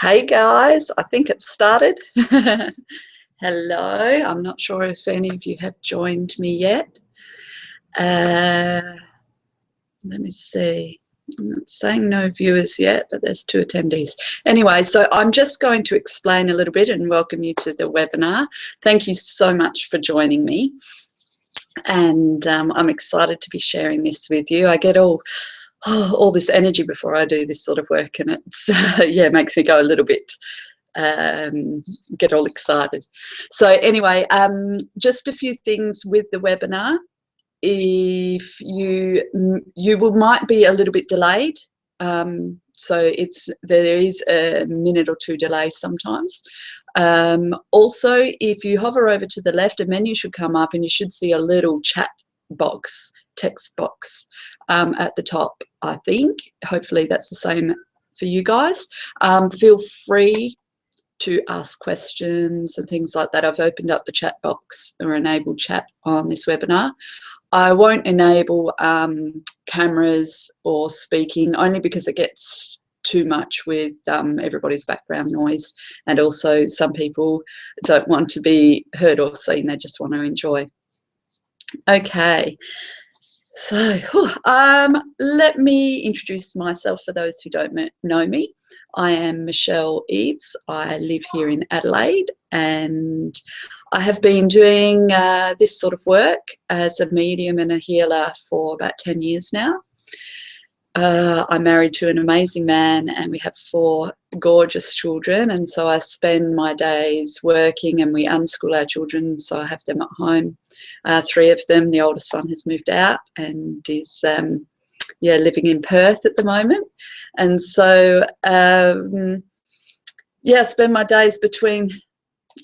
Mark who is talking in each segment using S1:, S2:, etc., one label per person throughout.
S1: Hey guys, I think it started. Hello, I'm not sure if any of you have joined me yet. Let me see. I'm not saying no viewers yet, but there's 2 attendees. Anyway, so I'm just going to explain a little bit and welcome you to the webinar. Thank you so much for joining me. And I'm excited to be sharing this with you. I get all this energy before I do this sort of work, and it's yeah, it makes me go a little bit get all excited. So anyway, just a few things with the webinar. If you might be a little bit delayed, so there is a minute or two delay sometimes. Also, if you hover over to the left, a menu should come up and you should see a little chat box, text box at the top, I think. Hopefully that's the same for you guys. Feel free to ask questions and things like that. I've opened up the chat box or enabled chat on this webinar. I won't enable cameras or speaking, only because it gets too much with everybody's background noise, and also some people don't want to be heard or seen, they just want to enjoy. Okay, so let me introduce myself for those who don't know me. I am Michelle Eves. I live here in Adelaide, and I have been doing this sort of work as a medium and a healer for about 10 years now. I'm married to an amazing man, and we have 4 gorgeous children, and so I spend my days working, and we unschool our children, so I have them at home. 3 of them, the oldest one has moved out and is yeah, living in Perth at the moment. And so yeah, spend my days between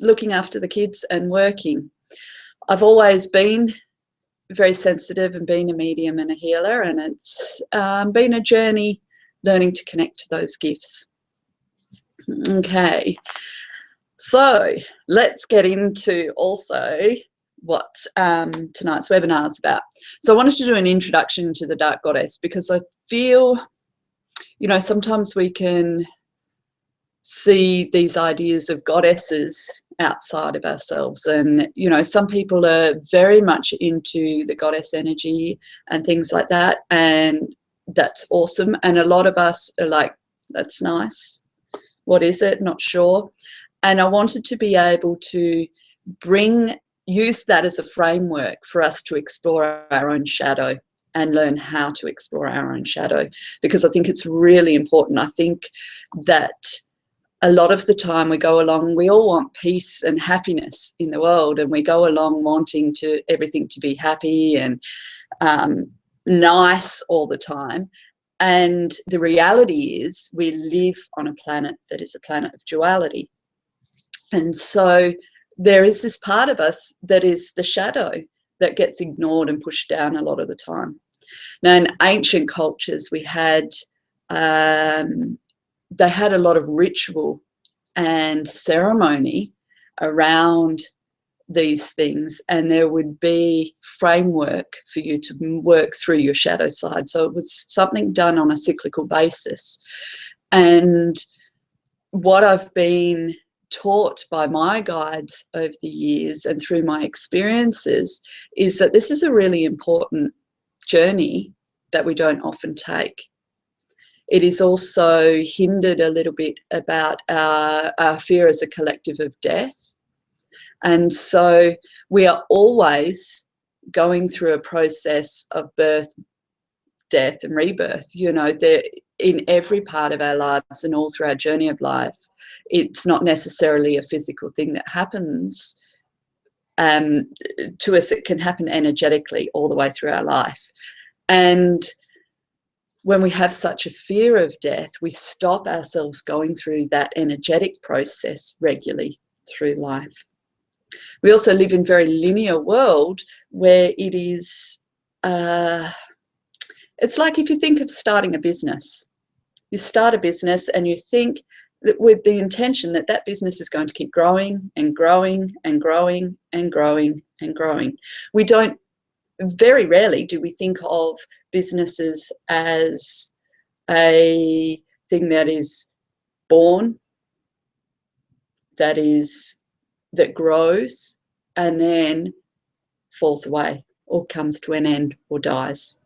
S1: looking after the kids and working. I've always been very sensitive and been a medium and a healer, and it's been a journey learning to connect to those gifts. Okay, so let's get into also what tonight's webinar is about. So I wanted to do an introduction to the Dark Goddess, because I feel, you know, sometimes we can see these ideas of goddesses outside of ourselves, and you know, some people are very much into the goddess energy and things like that, and that's awesome, and a lot of us are like, that's nice, what is it, not sure. And I wanted to be able to use that as a framework for us to explore our own shadow and learn how to explore our own shadow, because I think it's really important. I think that a lot of the time we go along, we all want peace and happiness in the world, and we go along wanting everything to be happy and nice all the time. And the reality is we live on a planet that is a planet of duality. And so there is this part of us that is the shadow that gets ignored and pushed down a lot of the time. Now, in ancient cultures, we had they had a lot of ritual and ceremony around these things, and there would be framework for you to work through your shadow side. So it was something done on a cyclical basis. And what I've been taught by my guides over the years and through my experiences is that this is a really important journey that we don't often take. It is also hindered a little bit about our fear as a collective of death. And so we are always going through a process of birth, death and rebirth. You know, in every part of our lives and all through our journey of life, it's not necessarily a physical thing that happens to us. It can happen energetically all the way through our life. And when we have such a fear of death, we stop ourselves going through that energetic process regularly through life. We also live in a very linear world where it is, it's like if you think of starting a business. You start a business and you think that with the intention that that business is going to keep growing and growing and growing and growing and growing. We don't, very rarely do we think of businesses as a thing that is born that grows and then falls away or comes to an end or dies.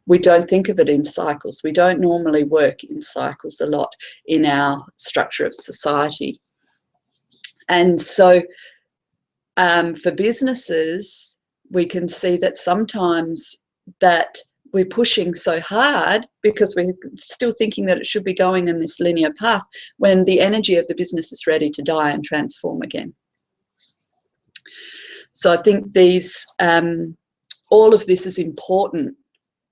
S1: We don't think of it in cycles. We don't normally work in cycles a lot in our structure of society. And so for businesses, we can see that sometimes that we're pushing so hard because we're still thinking that it should be going in this linear path when the energy of the business is ready to die and transform again. So I think all of this is important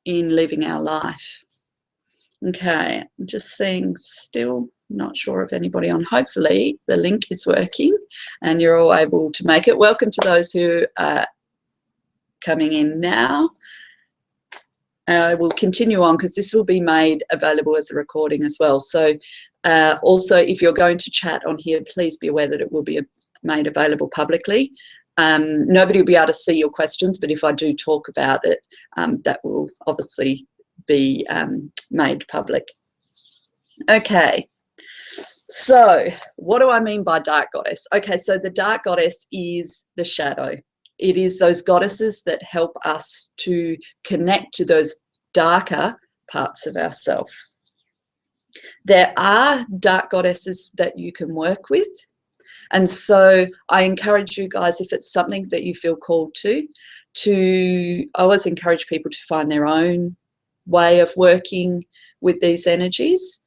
S1: in living our life. Okay, I'm just seeing, still not sure of anybody on. Hopefully the link is working and you're all able to make it. Welcome to those who are coming in now. I will continue on because this will be made available as a recording as well. So also, if you're going to chat on here, please be aware that it will be made available publicly. Nobody will be able to see your questions, but if I do talk about it, that will obviously be made public. Okay, so what do I mean by dark goddess? Okay, so the dark goddess is the shadow. It is those goddesses that help us to connect to those darker parts of ourselves. There are dark goddesses that you can work with. And so I encourage you guys, if it's something that you feel called to I always encourage people to find their own way of working with these energies.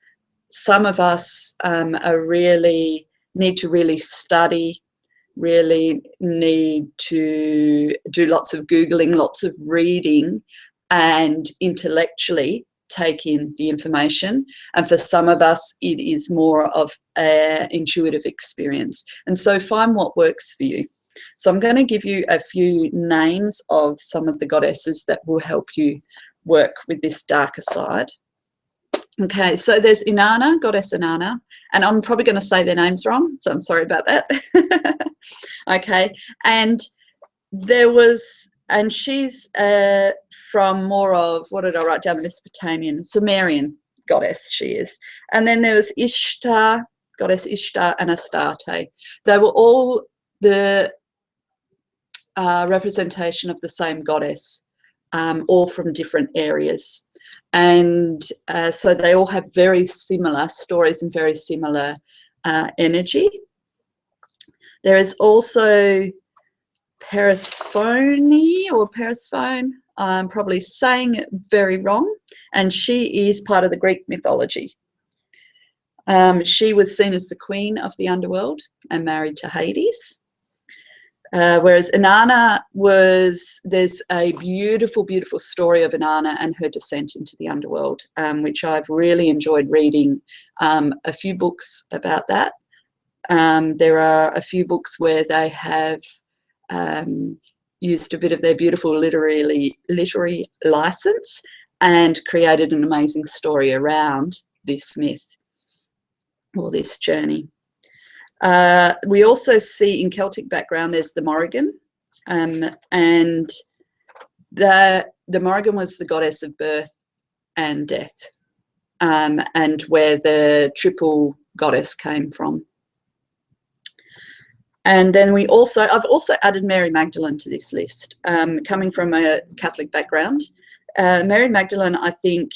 S1: Some of us need to really study, really need to do lots of Googling, lots of reading, and intellectually take in the information. And for some of us, it is more of an intuitive experience. And so find what works for you. So I'm going to give you a few names of some of the goddesses that will help you work with this darker side. Okay, so there's Inanna, goddess Inanna, and I'm probably going to say their names wrong, so I'm sorry about that. Okay, and she's from more of, what did I write down, Mesopotamian, Sumerian goddess she is. And then there was Ishtar, goddess Ishtar, and Astarte. They were all the representation of the same goddess, all from different areas. And so they all have very similar stories and very similar energy. There is also Persephone or Persephone, I'm probably saying it very wrong, and she is part of the Greek mythology. She was seen as the queen of the underworld and married to Hades. Whereas Inanna there's a beautiful, beautiful story of Inanna and her descent into the underworld, which I've really enjoyed reading a few books about that. There are a few books where they have used a bit of their beautiful literary license and created an amazing story around this myth or this journey. We also see in Celtic background there's the Morrigan, and the Morrigan was the goddess of birth and death, and where the triple goddess came from. And then I've also added Mary Magdalene to this list, coming from a Catholic background. Mary Magdalene, I think,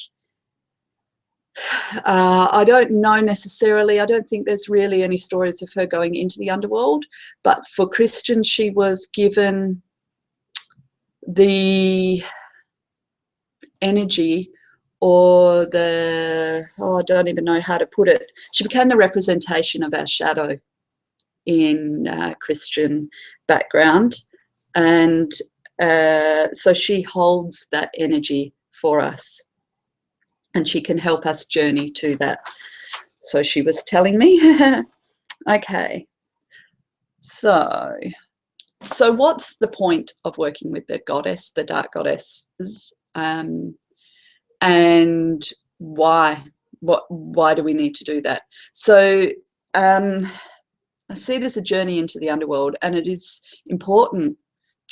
S1: I don't know necessarily, I don't think there's really any stories of her going into the underworld, but for Christians she was given the energy or I don't even know how to put it. She became the representation of our shadow in Christian background, and so she holds that energy for us. And she can help us journey to that. So she was telling me. Okay. So what's the point of working with the goddess, the dark goddesses, and why? Why do we need to do that? So I see it as a journey into the underworld, and it is important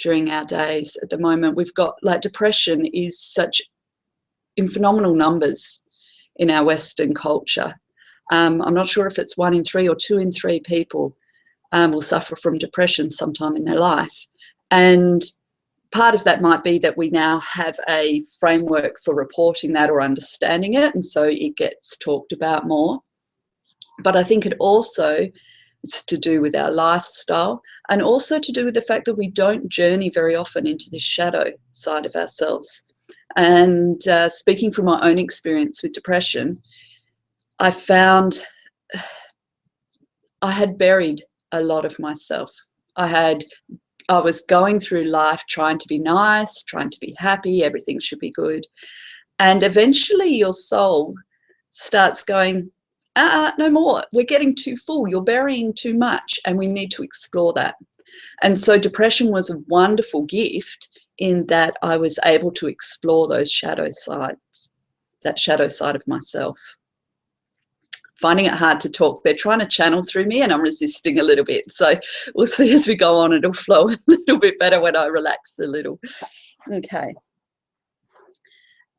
S1: during our days. At the moment, we've got, like, depression is such in phenomenal numbers in our Western culture. I'm not sure if it's 1 in 3 or 2 in 3 people will suffer from depression sometime in their life. And part of that might be that we now have a framework for reporting that or understanding it, and so it gets talked about more. But I think it also is to do with our lifestyle, and also to do with the fact that we don't journey very often into this shadow side of ourselves. And speaking from my own experience with depression, I found I had buried a lot of myself. I was going through life trying to be nice, trying to be happy, everything should be good. And eventually your soul starts going, no more, we're getting too full, you're burying too much, and we need to explore that. And so depression was a wonderful gift in that I was able to explore those shadow sides, that shadow side of myself. Finding it hard to talk. They're trying to channel through me and I'm resisting a little bit. So we'll see as we go on, it'll flow a little bit better when I relax a little. Okay.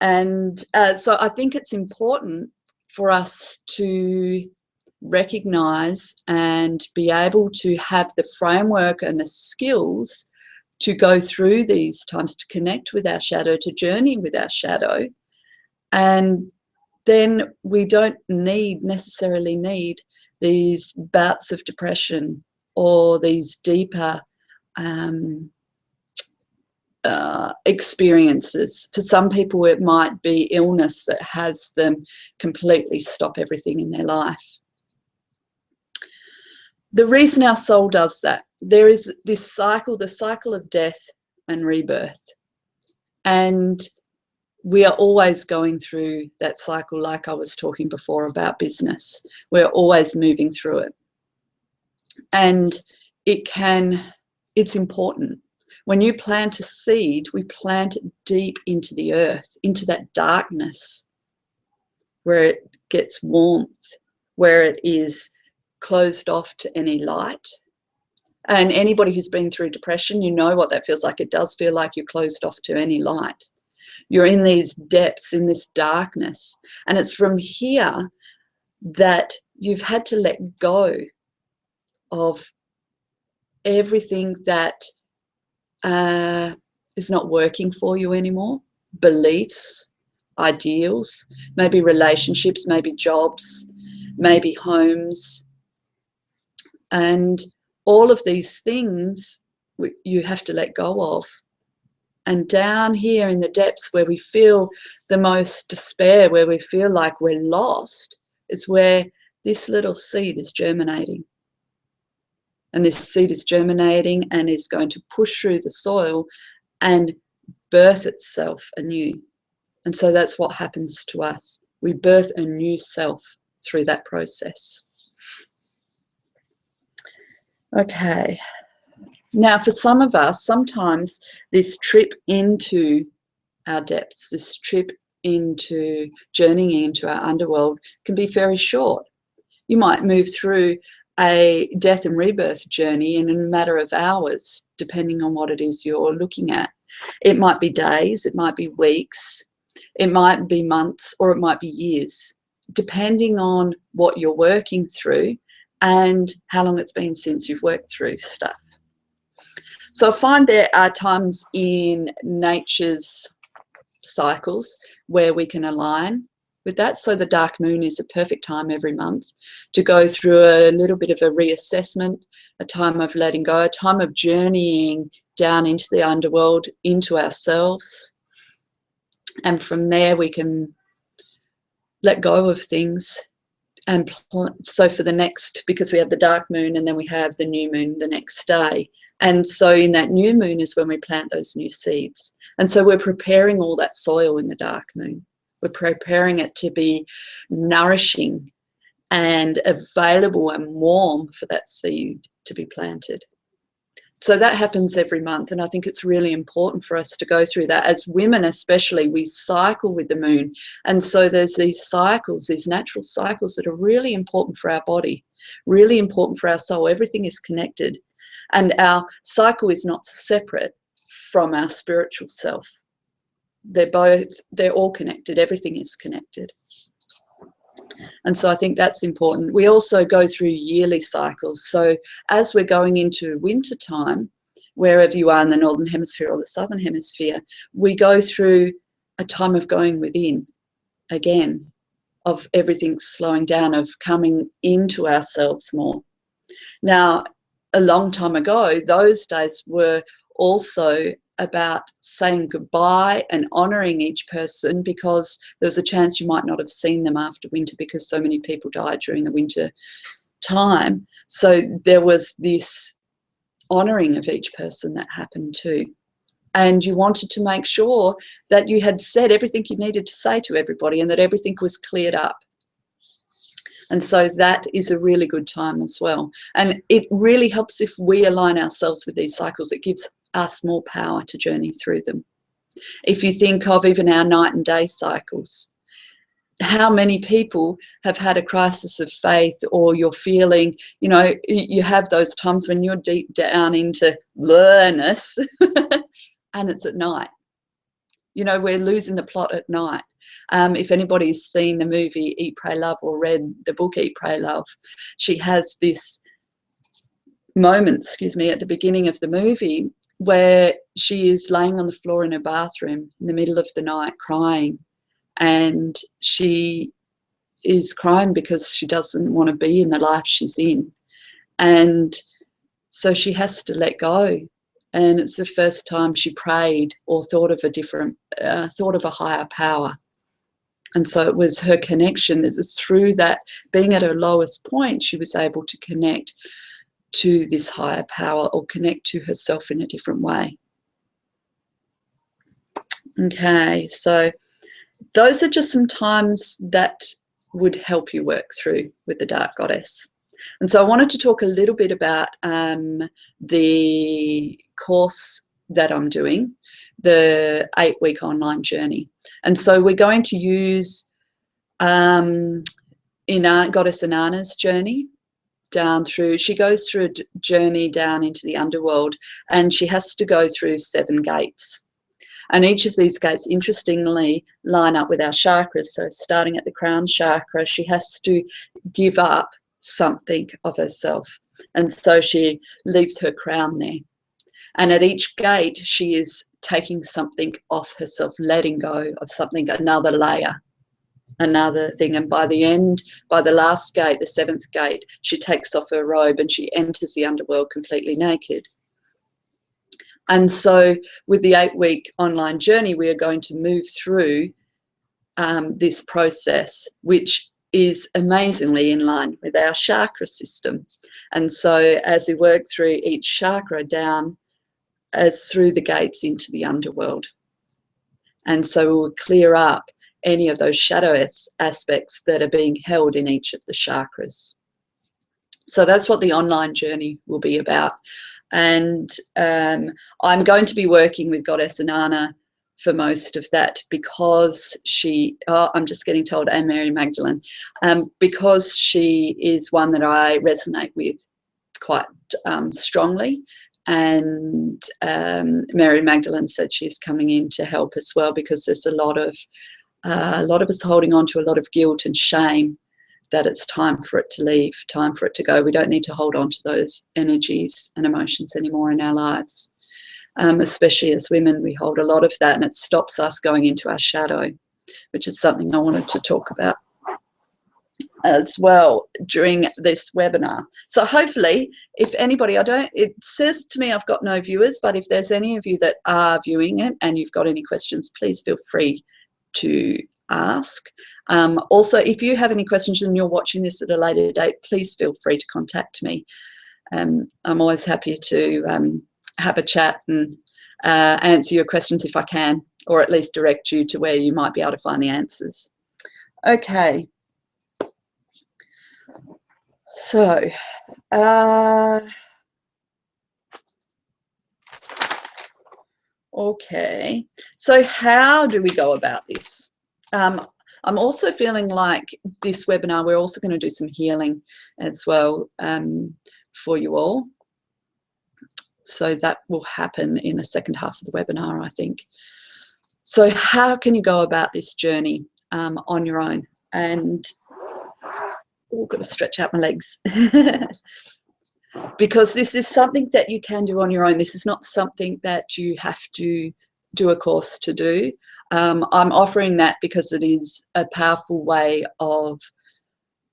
S1: And so I think it's important for us to recognize and be able to have the framework and the skills to go through these times, to connect with our shadow, to journey with our shadow. And then we don't necessarily need these bouts of depression or these deeper experiences. For some people, it might be illness that has them completely stop everything in their life. The reason our soul does that, there is this cycle, the cycle of death and rebirth. And we are always going through that cycle, like I was talking before about business. We're always moving through it. And it's important. When you plant a seed, we plant it deep into the earth, into that darkness where it gets warmth, where it is closed off to any light. And anybody who's been through depression, you know what that feels like. It does feel like you're closed off to any light. You're in these depths, in this darkness. And it's from here that you've had to let go of everything that is not working for you anymore. Beliefs, ideals, maybe relationships, maybe jobs, maybe homes. And all of these things you have to let go of. And down here in the depths where we feel the most despair, where we feel like we're lost, is where this little seed is germinating. And this seed is germinating and is going to push through the soil and birth itself anew. And so that's what happens to us. We birth a new self through that process. Okay. Now, for some of us, sometimes this trip into our depths, this trip into journeying into our underworld can be very short. You might move through a death and rebirth journey in a matter of hours, depending on what it is you're looking at. It might be days, it might be weeks, it might be months, or it might be years, depending on what you're working through and how long it's been since you've worked through stuff. So I find there are times in nature's cycles where we can align with that. So the dark moon is a perfect time every month to go through a little bit of a reassessment, a time of letting go, a time of journeying down into the underworld, into ourselves. And from there we can let go of things. And so for the next, because we have the dark moon and then we have the new moon the next day. And so in that new moon is when we plant those new seeds. And so we're preparing all that soil in the dark moon. We're preparing it to be nourishing and available and warm for that seed to be planted. So that happens every month, and I think it's really important for us to go through that. As women especially, we cycle with the moon, and so there's these cycles, these natural cycles that are really important for our body, really important for our soul. Everything is connected, and our cycle is not separate from our spiritual self. They're all connected. Everything is connected. And so I think that's important. We also go through yearly cycles. So as we're going into winter time, wherever you are in the Northern Hemisphere or the Southern Hemisphere, we go through a time of going within again, of everything slowing down, of coming into ourselves more. Now, a long time ago, those days were also about saying goodbye and honouring each person, because there's a chance you might not have seen them after winter because so many people died during the winter time. So there was this honouring of each person that happened too. And you wanted to make sure that you had said everything you needed to say to everybody and that everything was cleared up. And so that is a really good time as well. And it really helps if we align ourselves with these cycles. It gives us more power to journey through them. If you think of even our night and day cycles, how many people have had a crisis of faith, or you're feeling, you know, you have those times when you're deep down into blurness and it's at night. You know, we're losing the plot at night. If anybody's seen the movie Eat, Pray, Love or read the book Eat, Pray, Love, she has this moment, at the beginning of the movie where she is laying on the floor in her bathroom in the middle of the night crying. And she is crying because she doesn't want to be in the life she's in. And so she has to let go. And it's the first time she prayed or thought of a higher power. And so it was her connection. It was through that, being at her lowest point, she was able to connect to this higher power or connect to herself in a different way. Okay, so those are just some times that would help you work through with the Dark Goddess. And so I wanted to talk a little bit about the course that I'm doing, the 8-week online journey. And so we're going to use Goddess Inanna's journey down through, she goes through a journey down into the underworld, and she has to go through 7 gates. And each of these gates, interestingly, line up with our chakras. So starting at the crown chakra, she has to give up something of herself. And so she leaves her crown there. And at each gate, she is taking something off herself, letting go of something, another layer, another thing. And by the end, by the last gate, the 7th gate, she takes off her robe and she enters the underworld completely naked. And so with the 8-week online journey, we are going to move through this process, which is amazingly in line with our chakra system. And so as we work through each chakra down as through the gates into the underworld. And so we'll clear up any of those shadow aspects that are being held in each of the chakras. So that's what the online journey will be about. And I'm going to be working with Goddess Inanna for most of that, because she, I'm just getting told, and Mary Magdalene, because she is one that I resonate with quite strongly. And Mary Magdalene said she's coming in to help as well, because there's a lot of us holding on to a lot of guilt and shame, that it's time for it to leave, time for it to go. We don't need to hold on to those energies and emotions anymore in our lives. Especially as women, we hold a lot of that, and it stops us going into our shadow, which is something I wanted to talk about as well during this webinar. So hopefully, if anybody, it says to me I've got no viewers, but if there's any of you that are viewing it and you've got any questions, please feel free to ask. Also, if you have any questions and you're watching this at a later date, please feel free to contact me. I'm always happy to have a chat and answer your questions if I can, or at least direct you to where you might be able to find the answers. Okay. So, okay. So how do we go about this? I'm also feeling like this webinar, we're also going to do some healing as well for you all. So that will happen in the second half of the webinar, I think. So how can you go about this journey on your own? And oh, got to stretch out my legs. Because this is something that you can do on your own. This is not something that you have to do a course to do. I'm offering that because it is a powerful way of,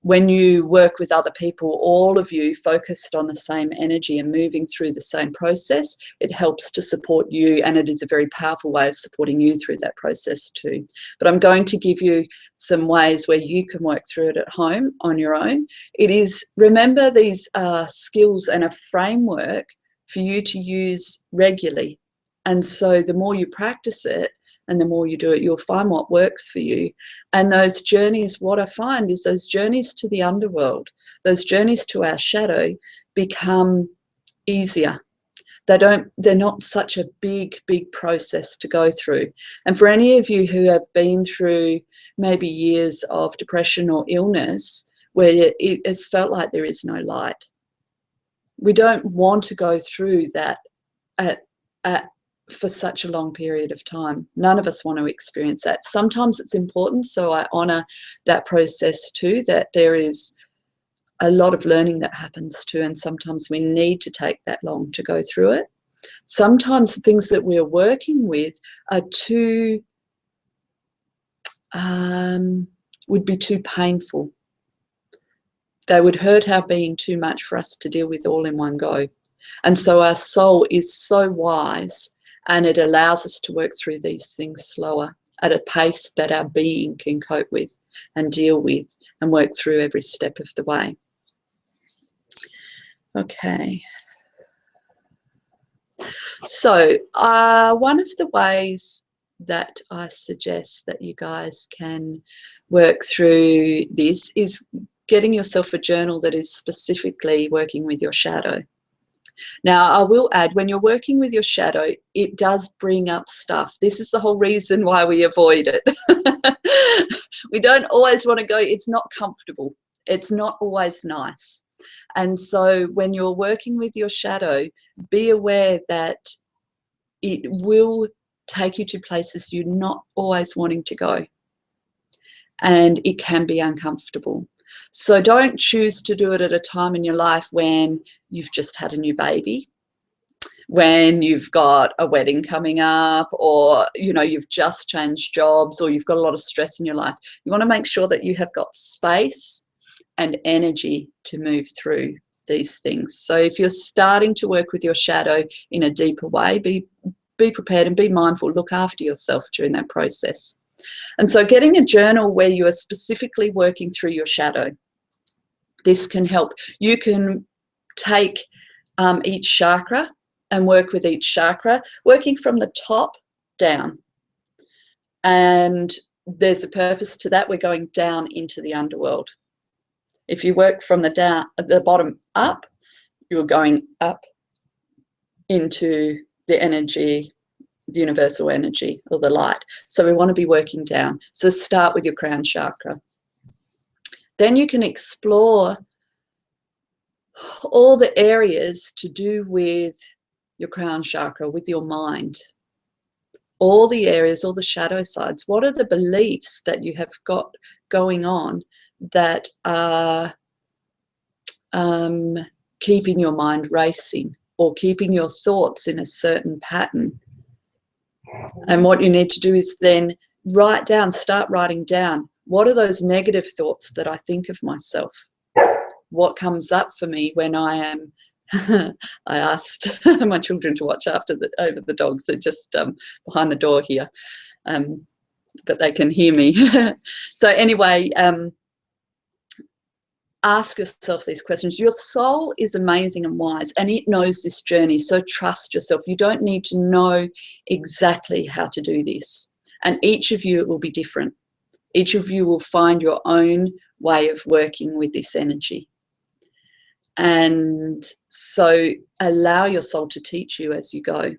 S1: when you work with other people, all of you focused on the same energy and moving through the same process, it helps to support you, and it is a very powerful way of supporting you through that process too. But I'm going to give you some ways where you can work through it at home on your own. It is, remember, these are skills and a framework for you to use regularly. And so the more you practice it, and the more you do it, you'll find what works for you. And those journeys, what I find is those journeys to the underworld, those journeys to our shadow become easier. They're not such a big process to go through. And for any of you who have been through maybe years of depression or illness where it's felt like there is no light, we don't want to go through that for such a long period of time. None of us want to experience that. Sometimes it's important, so I honour that process too, that there is a lot of learning that happens too, and sometimes we need to take that long to go through it. Sometimes things that we're working with are would be too painful. They would hurt our being too much for us to deal with all in one go. And so our soul is so wise, and it allows us to work through these things slower, at a pace that our being can cope with and deal with and work through every step of the way. Okay. So one of the ways that I suggest that you guys can work through this is getting yourself a journal that is specifically working with your shadow. Now, I will add, when you're working with your shadow, it does bring up stuff. This is the whole reason why we avoid it. We don't always want to go, it's not comfortable. It's not always nice. And so when you're working with your shadow, be aware that it will take you to places you're not always wanting to go. And it can be uncomfortable. So don't choose to do it at a time in your life when you've just had a new baby, when you've got a wedding coming up, or you've just changed jobs, or you've got a lot of stress in your life. You want to make sure that you have got space and energy to move through these things. So if you're starting to work with your shadow in a deeper way, be prepared and be mindful. Look after yourself during that process. And so getting a journal where you are specifically working through your shadow, this can help. You can take each chakra and work with each chakra, working from the top down. And there's a purpose to that. We're going down into the underworld. If you work from the bottom up, you're going up into the energy, the universal energy, or the light. So we want to be working down. So start with your crown chakra. Then you can explore all the areas to do with your crown chakra, with your mind. All the areas, all the shadow sides. What are the beliefs that you have got going on that are keeping your mind racing, or keeping your thoughts in a certain pattern? And what you need to do is then start writing down, what are those negative thoughts that I think of myself? What comes up for me when I am, I asked my children to watch over the dogs. They're just behind the door here, but they can hear me. So anyway, ask yourself these questions. Your soul is amazing and wise, and it knows this journey, so trust yourself. You don't need to know exactly how to do this, and each of you will be different. Each of you will find your own way of working with this energy. And so allow your soul to teach you as you go.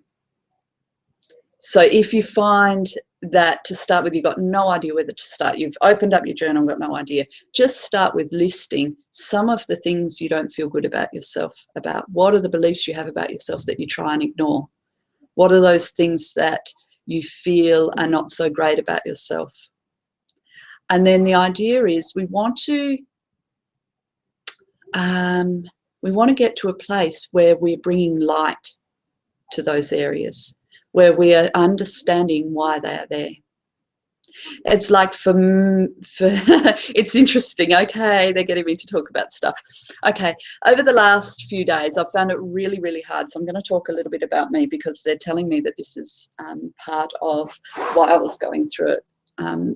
S1: So if you find that to start with, you've got no idea whether to start, you've opened up your journal, got no idea, just start with listing some of the things you don't feel good about yourself, about what are the beliefs you have about yourself that you try and ignore. What are those things that you feel are not so great about yourself? And then the idea is we want to we want to get to a place where we're bringing light to those areas, where we are understanding why they are there. It's like it's interesting. Okay, they're getting me to talk about stuff. Okay, over the last few days, I've found it really, really hard. So I'm going to talk a little bit about me, because they're telling me that this is part of why I was going through it,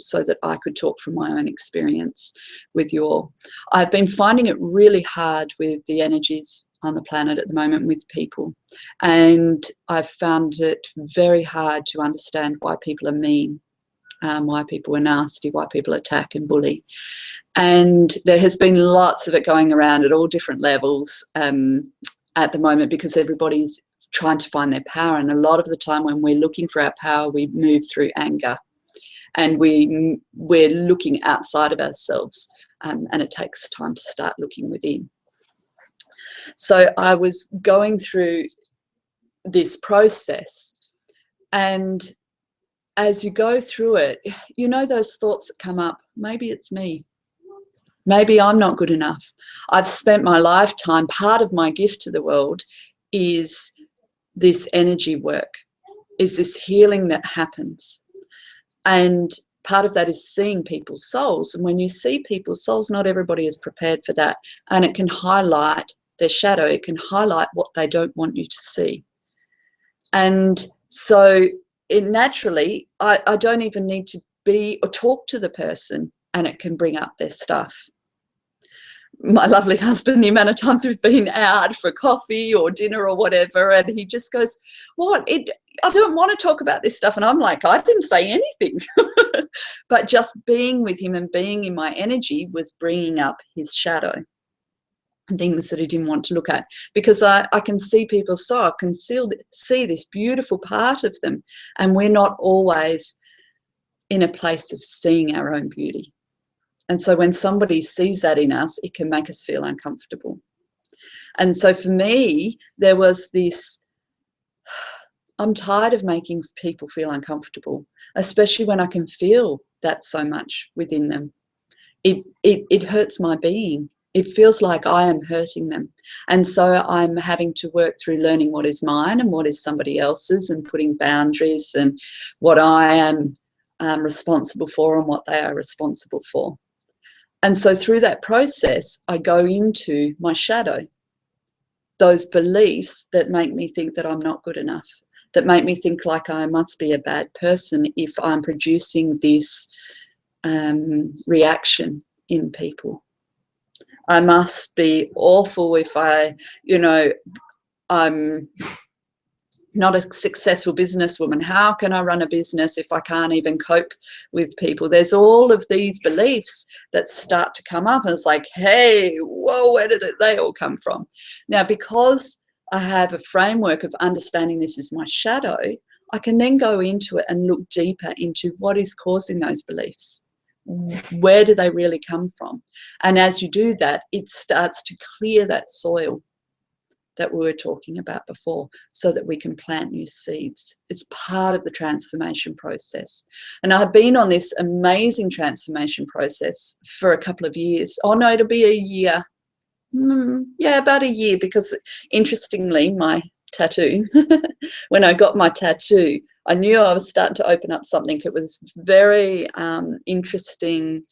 S1: so that I could talk from my own experience with you all. I've been finding it really hard with the energies on the planet at the moment with people, and I've found it very hard to understand why people are mean. Why people are nasty, why people attack and bully. And there has been lots of it going around at all different levels at the moment, because everybody's trying to find their power. And a lot of the time when we're looking for our power, we move through anger, and we're looking outside of ourselves, and it takes time to start looking within. So I was going through this process, and as you go through it, you know, those thoughts that come up, maybe it's me. Maybe I'm not good enough. I've spent my lifetime, part of my gift to the world is this energy work, is this healing that happens. And part of that is seeing people's souls. And when you see people's souls, not everybody is prepared for that. And it can highlight their shadow. It can highlight what they don't want you to see. And so naturally, I don't even need to be or talk to the person, and it can bring up their stuff. My lovely husband, the amount of times we've been out for coffee or dinner or whatever, and he just goes, "What? I don't want to talk about this stuff." And I'm like, I didn't say anything. But just being with him and being in my energy was bringing up his shadow and things that he didn't want to look at, because I can see people's soul. I can see this beautiful part of them, and we're not always in a place of seeing our own beauty. And so when somebody sees that in us, it can make us feel uncomfortable. And so for me, there was this, I'm tired of making people feel uncomfortable, especially when I can feel that so much within them. It hurts my being. It feels like I am hurting them. And so I'm having to work through learning what is mine and what is somebody else's, and putting boundaries and what I am responsible for and what they are responsible for. And so through that process, I go into my shadow, those beliefs that make me think that I'm not good enough, that make me think like I must be a bad person if I'm producing this reaction in people. I must be awful if I'm not a successful businesswoman. How can I run a business if I can't even cope with people? There's all of these beliefs that start to come up, and it's like, hey, whoa, where did they all come from? Now, because I have a framework of understanding this is my shadow, I can then go into it and look deeper into what is causing those beliefs. Where do they really come from? And as you do that, it starts to clear that soil that we were talking about before, so that we can plant new seeds. It's part of the transformation process. And I've been on this amazing transformation process for a couple of years. Oh no, it'll be a year. Yeah, about a year, because interestingly, my tattoo, when I got my tattoo, I knew I was starting to open up something. It was very interesting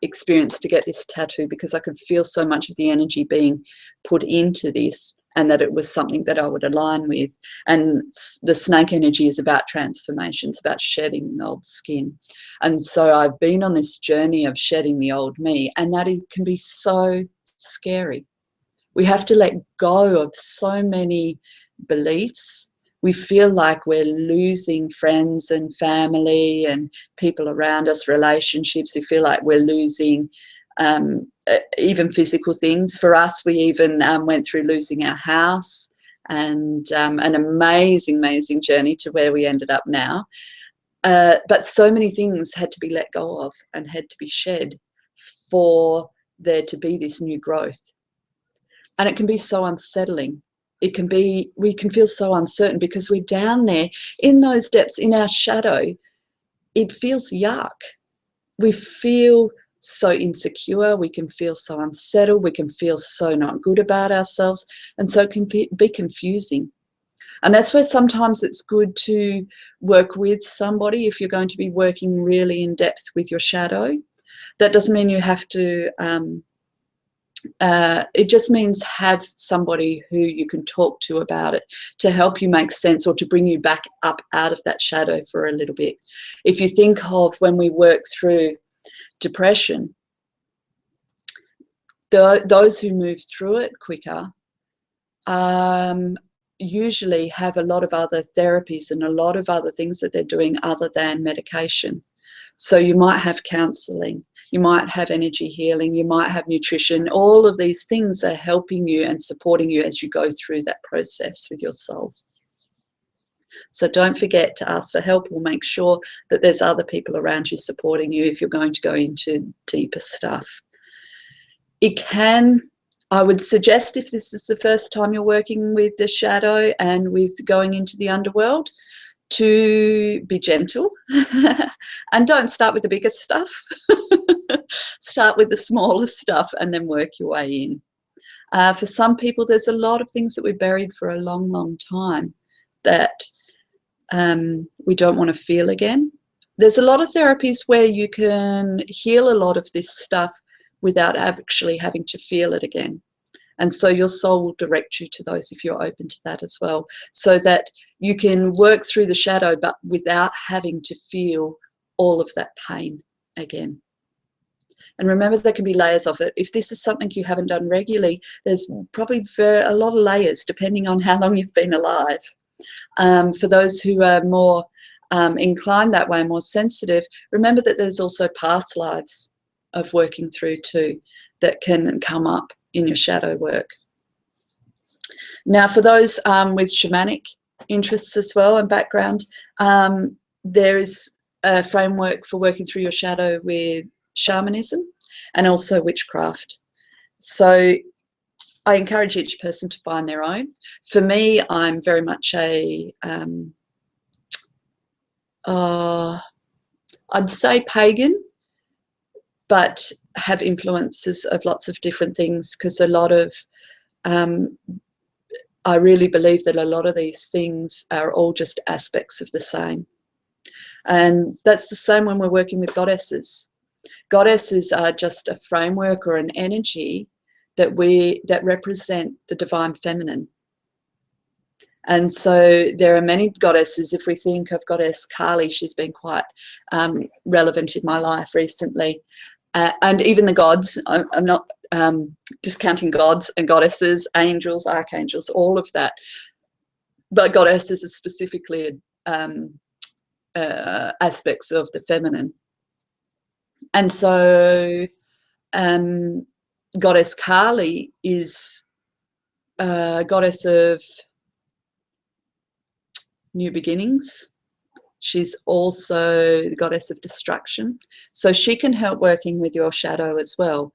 S1: experience to get this tattoo, because I could feel so much of the energy being put into this, and that it was something that I would align with. And the snake energy is about transformation. It's about shedding the old skin. And so I've been on this journey of shedding the old me, and that it can be so scary. We have to let go of so many beliefs. We feel like we're losing friends and family and people around us, relationships. We feel like we're losing even physical things. For us, we even went through losing our house, and an amazing, amazing journey to where we ended up now. But so many things had to be let go of and had to be shed for there to be this new growth. And it can be so unsettling. We can feel so uncertain, because we're down there in those depths, in our shadow. It feels yuck. We feel so insecure, we can feel so unsettled, we can feel so not good about ourselves, and so it can be confusing. And that's where sometimes it's good to work with somebody if you're going to be working really in depth with your shadow. That doesn't mean you have to, it just means have somebody who you can talk to about it to help you make sense or to bring you back up out of that shadow for a little bit. If you think of when we work through depression, those who move through it quicker usually have a lot of other therapies and a lot of other things that they're doing other than medication. So you might have counselling, you might have energy healing, you might have nutrition. All of these things are helping you and supporting you as you go through that process with your soul. So don't forget to ask for help, or make sure that there's other people around you supporting you if you're going to go into deeper stuff. It can, I would suggest, if this is the first time you're working with the shadow and with going into the underworld, to be gentle and don't start with the biggest stuff. Start with the smallest stuff and then work your way in. For some people, there's a lot of things that we buried for a long, long time that we don't want to feel again. There's a lot of therapies where you can heal a lot of this stuff without actually having to feel it again. And so your soul will direct you to those if you're open to that as well, so that you can work through the shadow but without having to feel all of that pain again. And remember, there can be layers of it. If this is something you haven't done regularly, there's probably a lot of layers depending on how long you've been alive. For those who are more inclined that way, more sensitive, remember that there's also past lives of working through too that can come up in your shadow work. Now, for those with shamanic interests as well and background, there is a framework for working through your shadow with shamanism and also witchcraft. So I encourage each person to find their own. For me, I'm very much a, I'd say pagan, but have influences of lots of different things, because a lot of, I really believe that a lot of these things are all just aspects of the same. And that's the same when we're working with goddesses. Goddesses are just a framework or an energy that represent the divine feminine. And so there are many goddesses. If we think of Goddess Kali, she's been quite relevant in my life recently. And even the gods, I'm not discounting gods and goddesses, angels, archangels, all of that. But goddesses are specifically aspects of the feminine. And so Goddess Kali is a goddess of new beginnings. She's also the goddess of destruction. So she can help working with your shadow as well.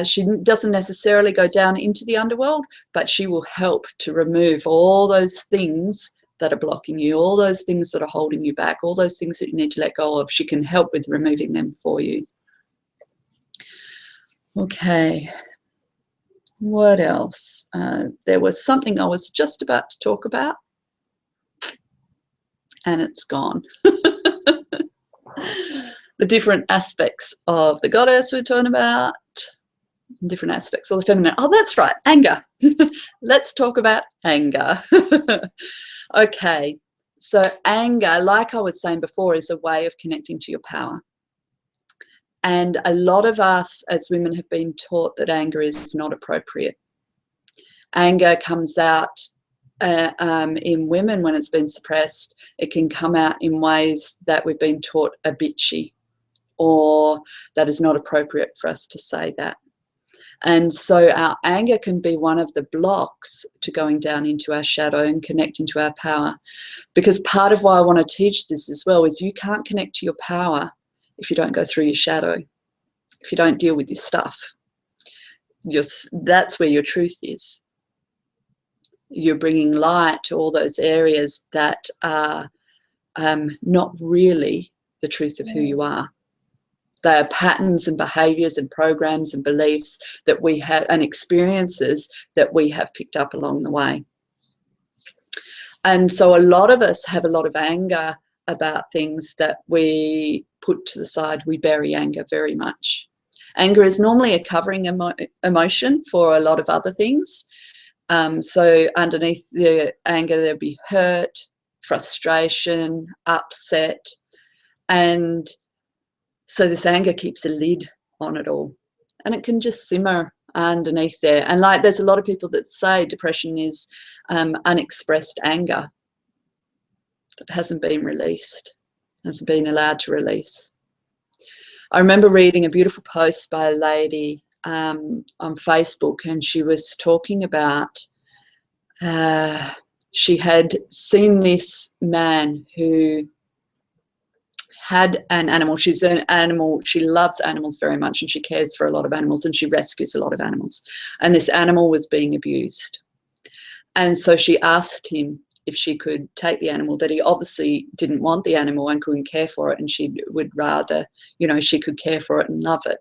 S1: She doesn't necessarily go down into the underworld, but she will help to remove all those things that are blocking you, all those things that are holding you back, all those things that you need to let go of. She can help with removing them for you. Okay. What else? There was something I was just about to talk about, and it's gone. The different aspects of the goddess we're talking about, different aspects of the feminine. Oh, that's right, anger. Let's talk about anger. Okay, so anger, like I was saying before, is a way of connecting to your power. And a lot of us as women have been taught that anger is not appropriate. Anger comes out in women when it's been suppressed. It can come out in ways that we've been taught are bitchy, or that is not appropriate for us to say that. And so our anger can be one of the blocks to going down into our shadow and connecting to our power. Because part of why I want to teach this as well is you can't connect to your power if you don't go through your shadow, if you don't deal with your stuff. That's where your truth is. You're bringing light to all those areas that are not really the truth of who you are. They are patterns and behaviours and programs and beliefs that we have, and experiences that we have picked up along the way. And so a lot of us have a lot of anger about things that we put to the side. We bury anger very much. Anger is normally a covering emotion for a lot of other things. So underneath the anger, there'll be hurt, frustration, upset. And so this anger keeps a lid on it all. And it can just simmer underneath there. And like, there's a lot of people that say depression is unexpressed anger that hasn't been released, hasn't been allowed to release. I remember reading a beautiful post by a lady on Facebook, and she was talking about she had seen this man who had an animal. She's an animal, she loves animals very much, and she cares for a lot of animals, and she rescues a lot of animals. And this animal was being abused. And so she asked him if she could take the animal, that he obviously didn't want the animal and couldn't care for it, and she would rather, you know, she could care for it and love it.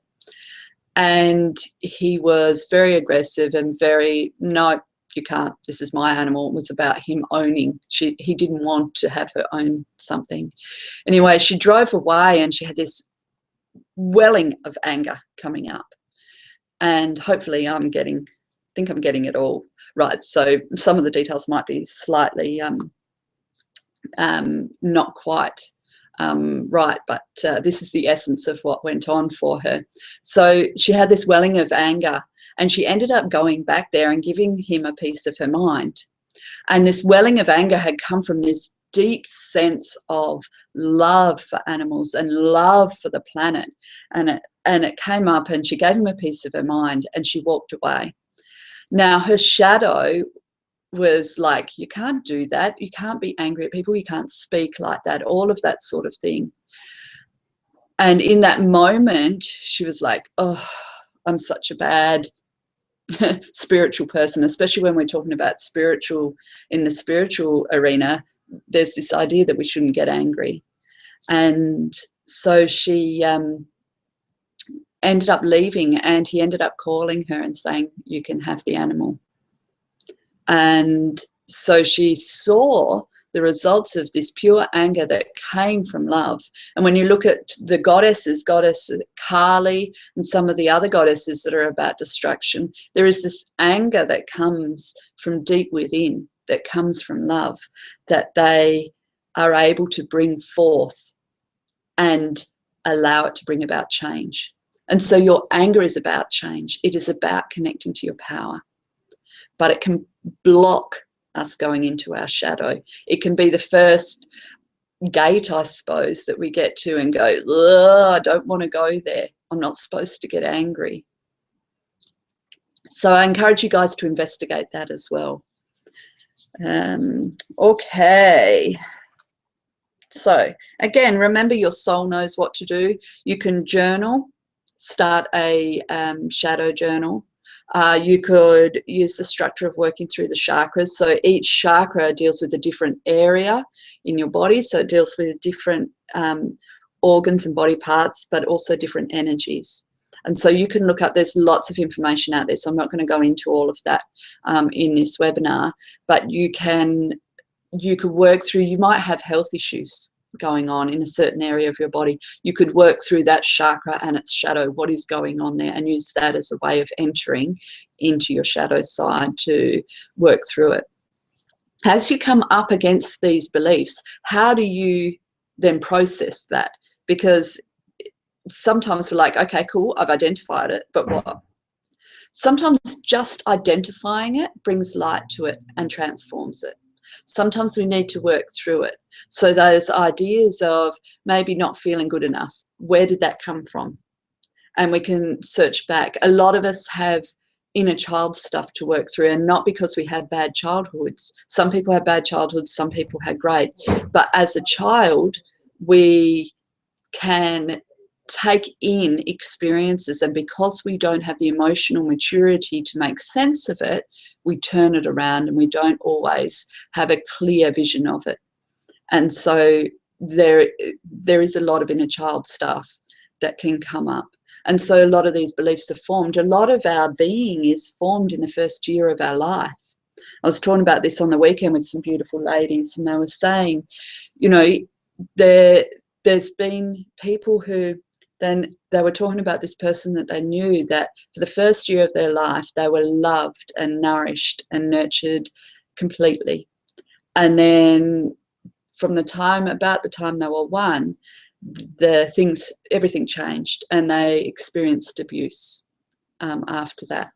S1: And he was very aggressive and very, no, you can't, this is my animal. It was about him owning. He didn't want to have her own something. Anyway, she drove away, and she had this welling of anger coming up. And hopefully I think I'm getting it all right. So some of the details might be slightly not quite right, but this is the essence of what went on for her. So she had this welling of anger, and she ended up going back there and giving him a piece of her mind. And this welling of anger had come from this deep sense of love for animals and love for the planet. And it came up, and she gave him a piece of her mind, and she walked away. Now her shadow was like, you can't do that. You can't be angry at people. You can't speak like that, all of that sort of thing. And in that moment, she was like, oh, I'm such a bad spiritual person, especially when we're talking about in the spiritual arena. There's this idea that we shouldn't get angry. And so she ended up leaving, and he ended up calling her and saying, you can have the animal. And so she saw the results of this pure anger that came from love. And when you look at the goddesses, Goddess Kali and some of the other goddesses that are about destruction, there is this anger that comes from deep within, that comes from love, that they are able to bring forth and allow it to bring about change. And so your anger is about change. It is about connecting to your power. But it can block us going into our shadow. It can be the first gate, I suppose, that we get to and go, I don't want to go there. I'm not supposed to get angry. So I encourage you guys to investigate that as well. Okay. So again, remember, your soul knows what to do. You can journal, start a shadow journal. You could use the structure of working through the chakras. So each chakra deals with a different area in your body. So it deals with different organs and body parts, but also different energies. And so you can look up, there's lots of information out there. So I'm not going to go into all of that in this webinar, but you could work through, you might have health issues going on in a certain area of your body. You could work through that chakra and its shadow, what is going on there, and use that as a way of entering into your shadow side to work through it. As you come up against these beliefs, how do you then process that? Because sometimes we're like, okay, cool, I've identified it, but what? Sometimes just identifying it brings light to it and transforms it. Sometimes we need to work through it. So those ideas of maybe not feeling good enough, where did that come from? And we can search back. A lot of us have inner child stuff to work through, and not because we had bad childhoods. Some people had bad childhoods, some people had great. But as a child, we can take in experiences, and because we don't have the emotional maturity to make sense of it, we turn it around and we don't always have a clear vision of it. And so there is a lot of inner child stuff that can come up. And so a lot of these beliefs are formed. A lot of our being is formed in the first year of our life. I was talking about this on the weekend with some beautiful ladies, and they were saying, you know, there's been people who then they were talking about this person that they knew that for the first year of their life, they were loved and nourished and nurtured completely. And then from about the time they were 1, everything changed, and they experienced abuse after that.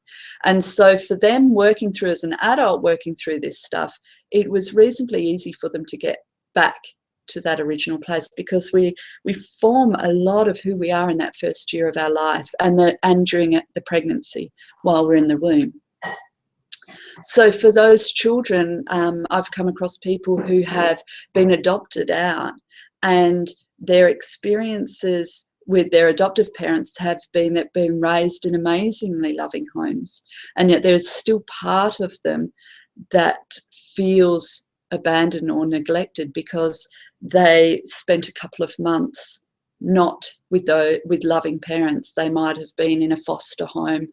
S1: And so for them, working through as an adult, working through this stuff, it was reasonably easy for them to get back to that original place, because we form a lot of who we are in that first year of our life, and during the pregnancy while we're in the womb. So for those children, I've come across people who have been adopted out, and their experiences with their adoptive parents have been raised in amazingly loving homes, and yet there's still part of them that feels abandoned or neglected because they spent a couple of months not with loving parents. They might have been in a foster home,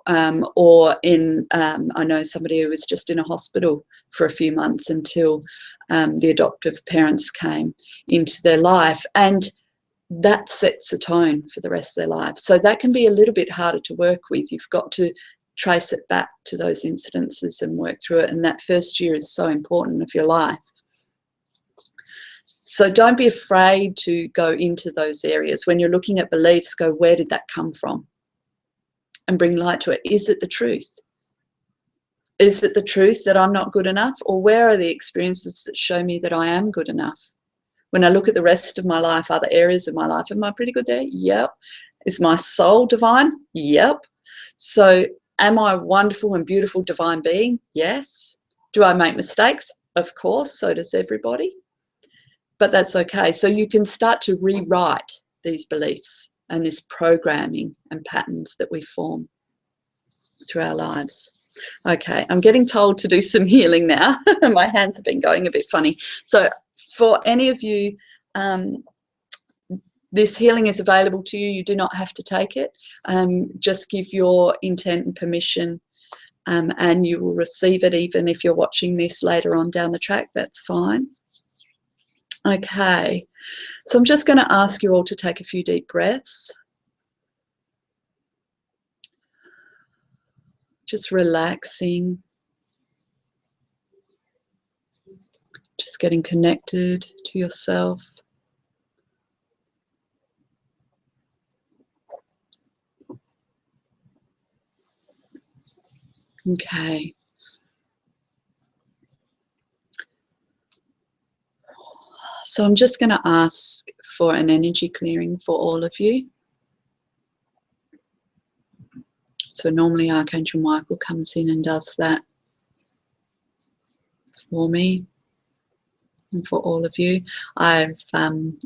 S1: or in I know somebody who was just in a hospital for a few months until the adoptive parents came into their life, and that sets a tone for the rest of their lives. So that can be a little bit harder to work with. You've got to trace it back to those incidences and work through it, and that first year is so important of your life. So don't be afraid to go into those areas. When you're looking at beliefs, go, where did that come from? And bring light to it. Is it the truth? Is it the truth that I'm not good enough? Or where are the experiences that show me that I am good enough? When I look at the rest of my life, other areas of my life, am I pretty good there? Yep. Is my soul divine? Yep. So am I a wonderful and beautiful divine being? Yes. Do I make mistakes? Of course, so does everybody. But that's okay. So you can start to rewrite these beliefs and this programming and patterns that we form through our lives. Okay, I'm getting told to do some healing now. My hands have been going a bit funny. So for any of you, this healing is available to you. You do not have to take it. Just give your intent and permission, and you will receive it. Even if you're watching this later on down the track, that's fine. Okay, so I'm just going to ask you all to take a few deep breaths. Just relaxing. Just getting connected to yourself. Okay. So I'm just going to ask for an energy clearing for all of you. So normally Archangel Michael comes in and does that for me and for all of you. I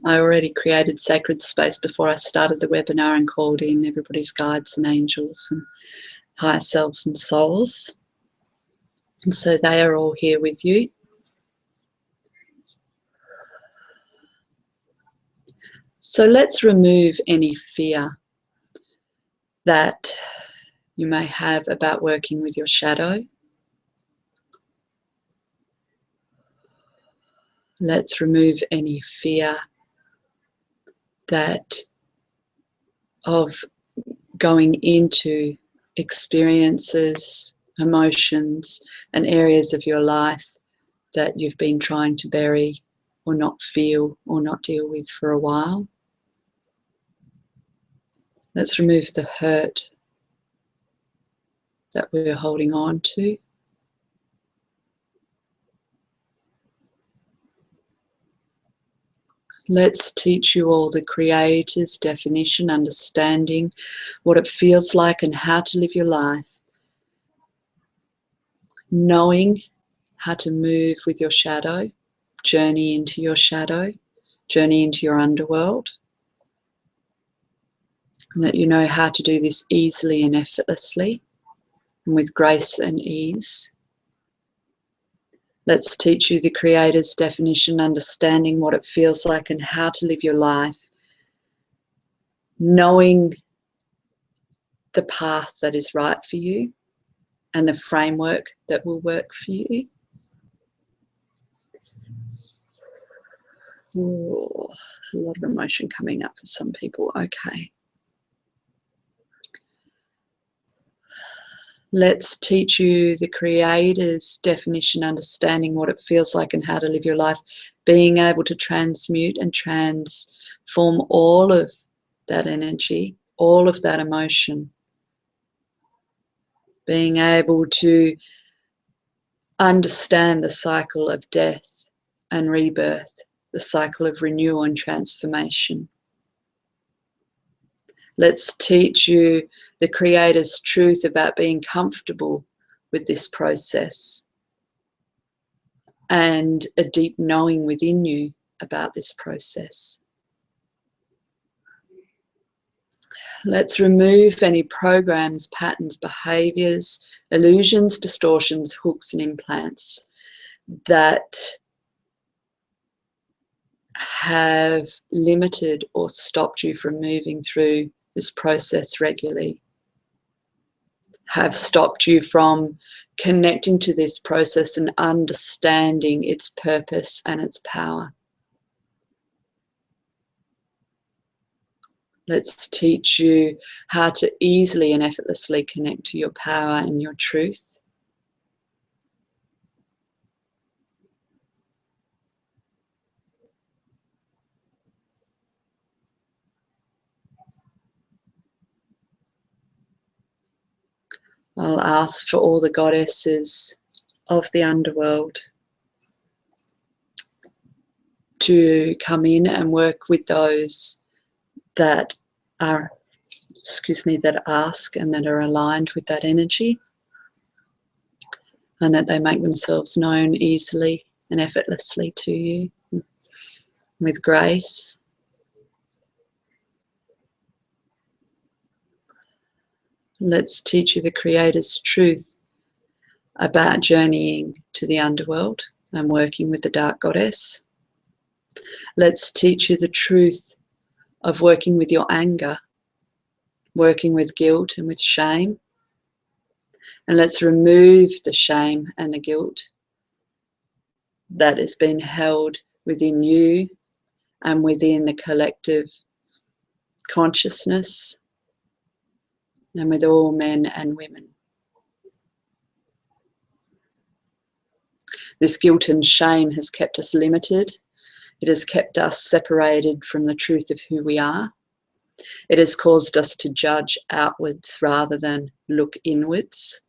S1: already created sacred space before I started the webinar and called in everybody's guides and angels and higher selves and souls. And so they are all here with you. So let's remove any fear that you may have about working with your shadow. Let's remove any fear of going into experiences, emotions, and areas of your life that you've been trying to bury or not feel or not deal with for a while. Let's remove the hurt that we're holding on to. Let's teach you all the Creator's definition, understanding what it feels like and how to live your life. Knowing how to move with your shadow, journey into your shadow, journey into your underworld. And that you know how to do this easily and effortlessly and with grace and ease. Let's teach you the Creator's definition, understanding what it feels like and how to live your life knowing the path that is right for you and the framework that will work for you. Ooh, a lot of emotion coming up for some people. Okay. Let's teach you the Creator's definition, understanding what it feels like and how to live your life, being able to transmute and transform all of that energy, all of that emotion, being able to understand the cycle of death and rebirth, the cycle of renewal and transformation. Let's teach you the Creator's truth about being comfortable with this process and a deep knowing within you about this process. Let's remove any programs, patterns, behaviors, illusions, distortions, hooks, and implants that have limited or stopped you from moving through this process regularly, have stopped you from connecting to this process and understanding its purpose and its power. Let's teach you how to easily and effortlessly connect to your power and your truth. I'll ask for all the goddesses of the underworld to come in and work with those that are, that ask and that are aligned with that energy, and that they make themselves known easily and effortlessly to you with grace. Let's teach you the Creator's truth about journeying to the underworld and working with the Dark Goddess. Let's teach you the truth of working with your anger, working with guilt and with shame. And let's remove the shame and the guilt that has been held within you and within the collective consciousness and with all men and women. This guilt and shame has kept us limited. It has kept us separated from the truth of who we are. It has caused us to judge outwards rather than look inwards.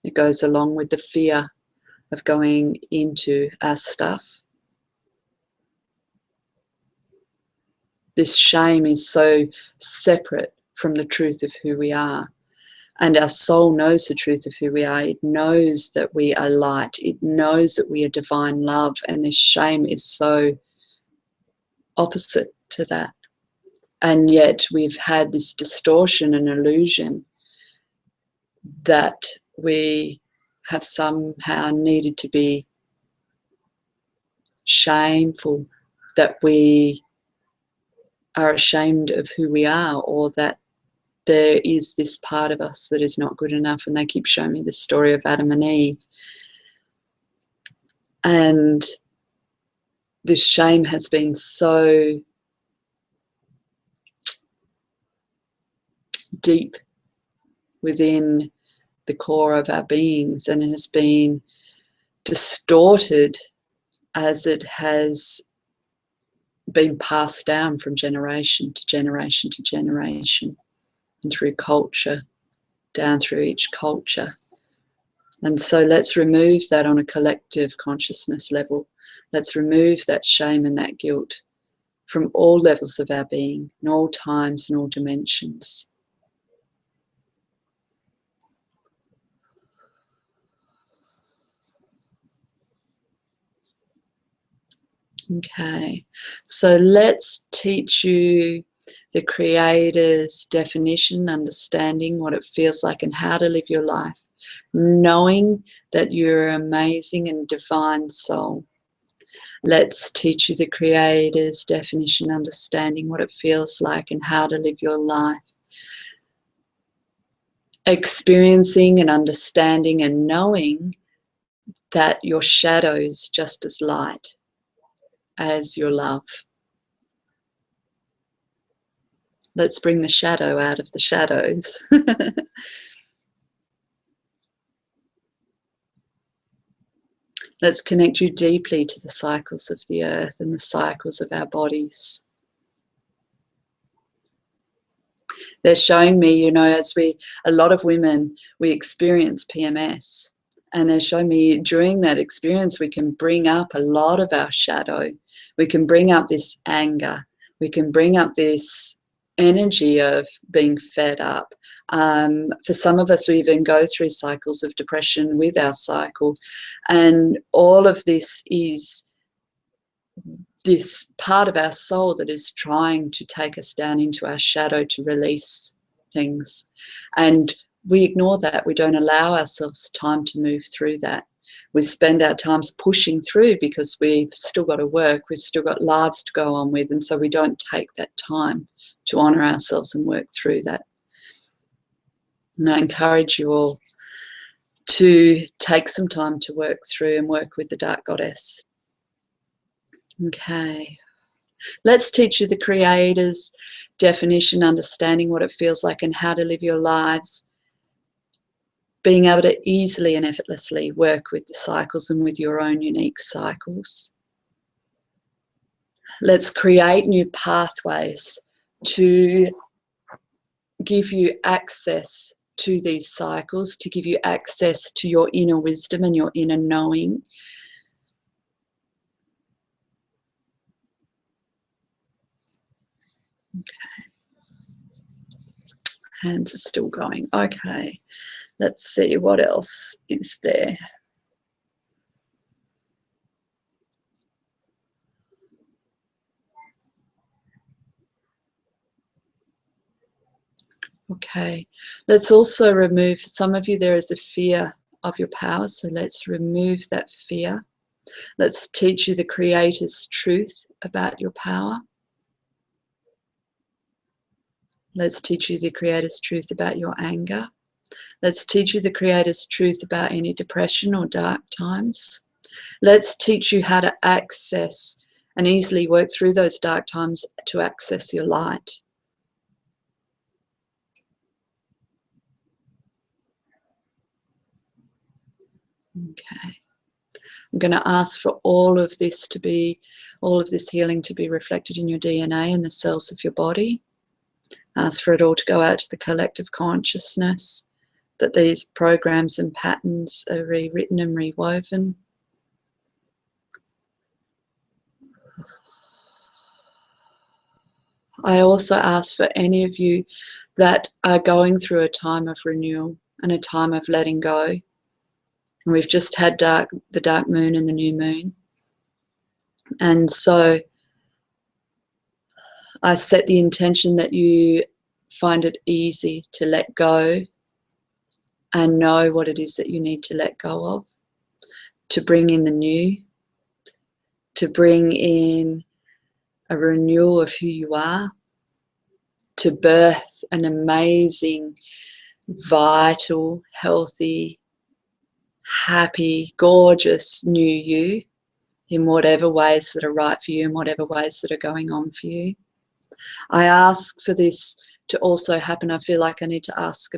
S1: It goes along with the fear of going into our stuff. This shame is so separate from the truth of who we are. And our soul knows the truth of who we are. It knows that we are light. It knows that we are divine love. And this shame is so opposite to that. And yet we've had this distortion and illusion that we have somehow needed to be shameful, that we are ashamed of who we are, or that there is this part of us that is not good enough. And they keep showing me the story of Adam and Eve. And this shame has been so deep within the core of our beings, and it has been distorted as it has been passed down from generation to generation to generation, and through culture, down through each culture. And so let's remove that on a collective consciousness level. Let's remove that shame and that guilt from all levels of our being, in all times and all dimensions. Okay, so let's teach you the Creator's definition, understanding what it feels like and how to live your life, knowing that you're an amazing and divine soul, Let's teach you the Creator's definition, understanding what it feels like and how to live your life. Experiencing and understanding and knowing that your shadow is just as light as your love. Let's bring the shadow out of the shadows. Let's connect you deeply to the cycles of the earth and the cycles of our bodies. They're showing me, you know, a lot of women, we experience PMS. And they're showing me during that experience, we can bring up a lot of our shadow. We can bring up this anger. We can bring up this energy of being fed up. For some of us, we even go through cycles of depression with our cycle. And all of this is this part of our soul that is trying to take us down into our shadow to release things. And we ignore that. We don't allow ourselves time to move through that. We spend our times pushing through because we've still got to work, we've still got lives to go on with, and so we don't take that time to honour ourselves and work through that. And I encourage you all to take some time to work through and work with the Dark Goddess. Okay. Let's teach you the Creator's definition, understanding what it feels like and how to live your lives, being able to easily and effortlessly work with the cycles and with your own unique cycles. Let's create new pathways to give you access to these cycles, to give you access to your inner wisdom and your inner knowing. Okay. Hands are still going. Okay. Let's see what else is there. Okay, let's also remove, for some of you there is a fear of your power, so let's remove that fear. Let's teach you the Creator's truth about your power. Let's teach you the Creator's truth about your anger. Let's teach you the Creator's truth about any depression or dark times. Let's teach you how to access and easily work through those dark times to access your light. Okay. I'm going to ask for all of this healing to be reflected in your DNA and the cells of your body. Ask for it all to go out to the collective consciousness, that these programs and patterns are rewritten and rewoven. I also ask for any of you that are going through a time of renewal and a time of letting go. And we've just had the dark moon and the new moon. And so I set the intention that you find it easy to let go and know what it is that you need to let go of, to bring in the new, to bring in a renewal of who you are, to birth an amazing, vital, healthy, happy, gorgeous new you in whatever ways that are right for you and whatever ways that are going on for you. I ask for this to also happen. I feel like I need to ask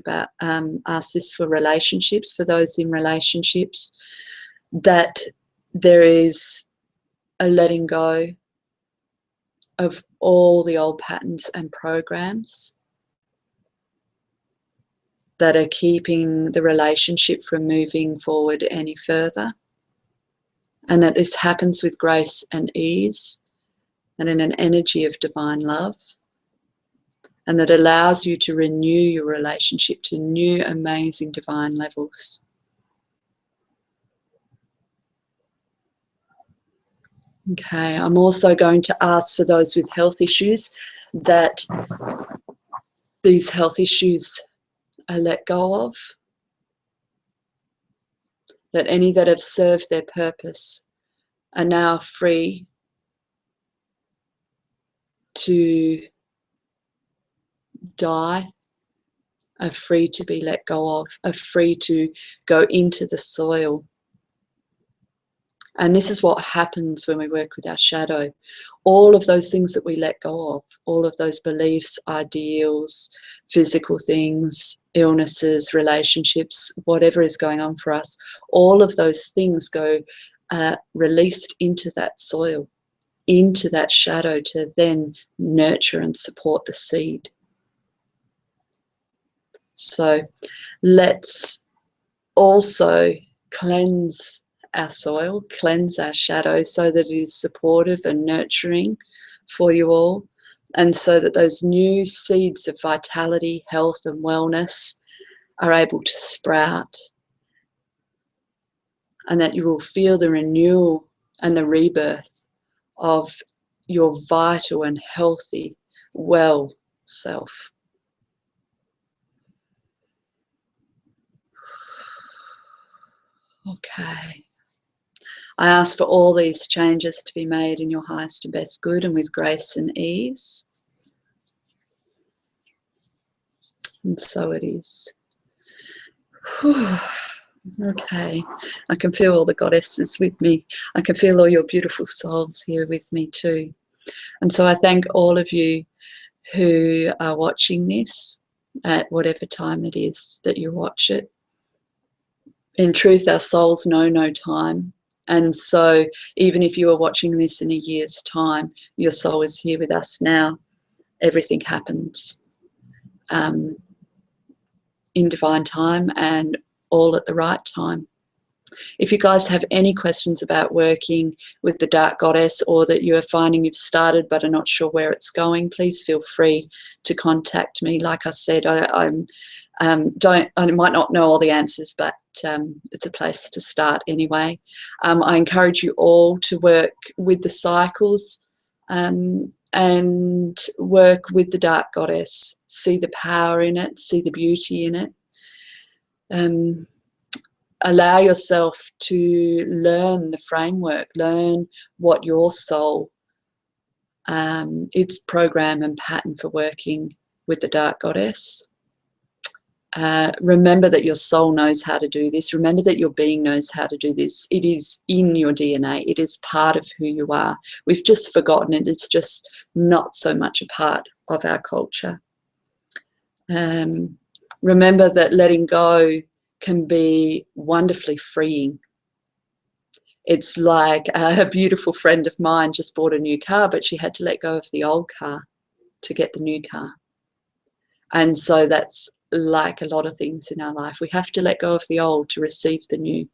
S1: this for relationships, for those in relationships, that there is a letting go of all the old patterns and programs that are keeping the relationship from moving forward any further, and that this happens with grace and ease and in an energy of divine love, and that allows you to renew your relationship to new amazing divine levels. Okay, I'm also going to ask for those with health issues that these health issues are let go of, that any that have served their purpose are now free to die, are free to be let go of, are free to go into the soil. And this is what happens when we work with our shadow. All of those things that we let go of, all of those beliefs, ideals, physical things, illnesses, relationships, whatever is going on for us, all of those things go released into that soil, into that shadow, to then nurture and support the seed. So let's also cleanse our soil, cleanse our shadow, so that it is supportive and nurturing for you all, and so that those new seeds of vitality, health and wellness are able to sprout, and that you will feel the renewal and the rebirth of your vital and healthy, well self. Okay. I ask for all these changes to be made in your highest and best good and with grace and ease. And so it is. Whew. Okay, I can feel all the goddesses with me. I can feel all your beautiful souls here with me too. And so I thank all of you who are watching this at whatever time it is that you watch it. In truth, our souls know no time. And so even if you are watching this in a year's time, your soul is here with us now. Everything happens in divine time and all at the right time. If you guys have any questions about working with the Dark Goddess, or that you are finding you've started but are not sure where it's going, please feel free to contact me. Like I said, I might not know all the answers, but it's a place to start anyway. I encourage you all to work with the cycles and work with the Dark Goddess. See the power in it, see the beauty in it. Allow yourself to learn the framework, learn what your soul, its program and pattern for working with the Dark Goddess. Remember that your soul knows how to do this. Remember that your being knows how to do this. It is in your DNA. It is part of who you are. We've just forgotten it. It's just not so much a part of our culture. Remember that letting go can be wonderfully freeing. It's like a beautiful friend of mine just bought a new car, but she had to let go of the old car to get the new car. And so that's like a lot of things in our life. We have to let go of the old to receive the new.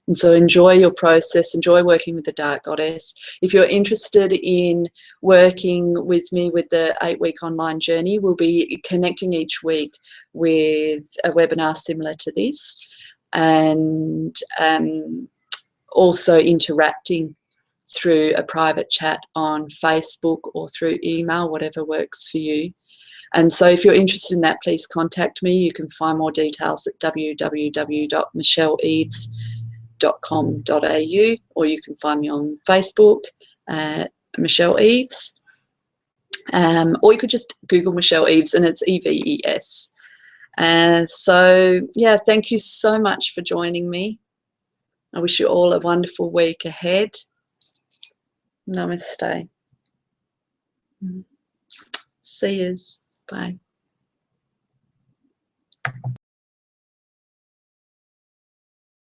S1: And so enjoy your process, enjoy working with the Dark Goddess. If you're interested in working with me with the 8-week online journey, we'll be connecting each week with a webinar similar to this, and also interacting through a private chat on Facebook or through email, whatever works for you. And so if you're interested in that, please contact me. You can find more details at www.michelleeves.com.au, or you can find me on Facebook, Michelle Eves, or you could just Google Michelle Eves and it's EVES. So yeah, thank you so much for joining me. I wish you all a wonderful week ahead. Namaste. See yous. Bye.